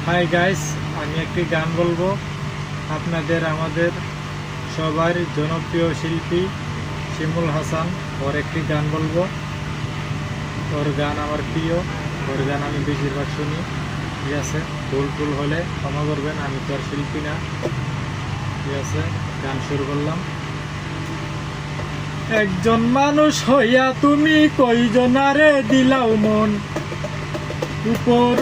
Hi guys, আমি একটি গান বলবো আপনাদের। আমাদের সবার জনপ্রিয় শিল্পী শিমুল হাসান, ওর একটি গান বলবো। ওর গান আমার প্রিয়, ওর গান আমি বেশিরভাগ শুনি। ঠিক আছে, ভুল হলে ক্ষমা করবেন, আমি তো আর শিল্পী না। ঠিক আছে, গান শুরু করলাম। একজন মানুষ হইয়া তুমি কইজনারে দিলাও মন,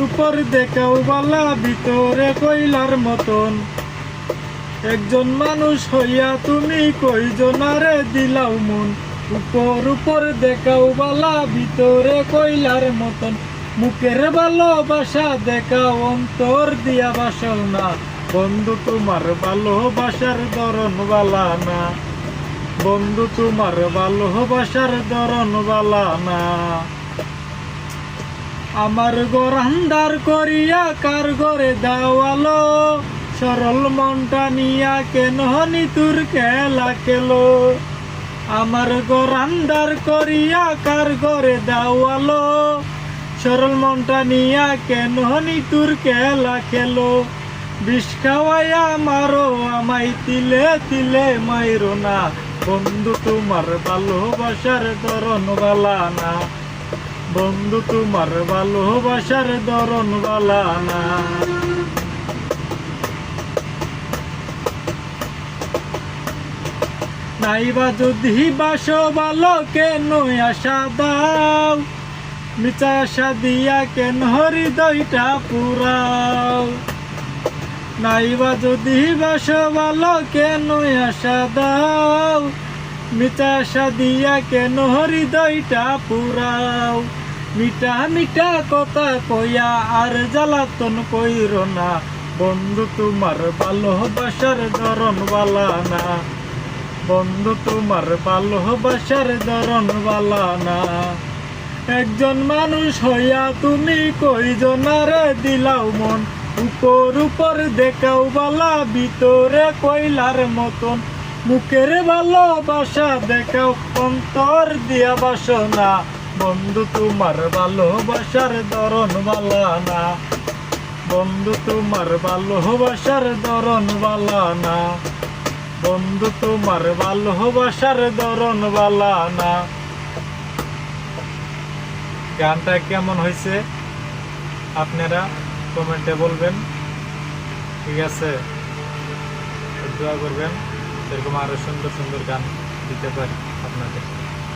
উপর দেখাও বালা ভিতরে কইলার মতন। একজন মানুষ হইয়া তুমি কইজনারে দিলাও মন, উপর দেখাও বালা ভিতরে কইলার মতন। মুখের ভালোবাসা দেখাও অন্তর দিয়া বাসল না, বন্ধু তোমার ভালোবাসার ধরন বালা না। বন্ধু তোমার ভালোবাসার ধরন বালা না। আমার ঘর আন্ধার করিয়া কার ঘরে দাওয়ালো, সরল মনটা নিয়া কেন নিতুর খেলা খেলো। আমার ঘর আন্ধার করিয়া কার ঘরে দাওয়ালো, সরল মনটা নিয়া কেন নিতুর খেলা খেলো। বিষ খাওয়াইয়া মারো আমায় তিলে তিলে মাইরো না, বন্ধু তোমার ভালোবাসার ধরন বালা না। বন্ধু তোমার ভালোবাসার ধরন বালা না। নাইবা যদি বাসো ভালো কেন আশা দাও, মিছা আশা দিয়া কেন হৃদয়টা পুরাও। নাইবা যদি বাসো ভালো কেন আশা দাও, মিঠা আশা দিয়া কেন হৃদয়টা পুরাও। মিঠা মিঠা কথা কইয়া আর জ্বালাতন কইরো না, বন্ধু তোমার ভালোবাসার ধরন বালা না। বন্ধু তোমার ভালোবাসার ধরন বালা না। একজন মানুষ হইয়া তুমি কইজনারে দিলাও মন, উপর দেখাও বালা ভিতরে কইলার মতন। মুখের ভালোবাসা দেখাও অন্তর দিয়া বাসনা, বন্ধু তোমার ভালোবাসার ধরন বালা না। বন্ধু তোমার ভালোবাসার ধরন বালা না। বন্ধু তোমার ভালোবাসার ধরন বালা না। গানটা কেমন হয়েছে আপনারা কমেন্টে বলবেন। ঠিক আছে, দোয়া করবেন এরকম আরো সুন্দর সুন্দর গান দিতে পারি আপনাদের।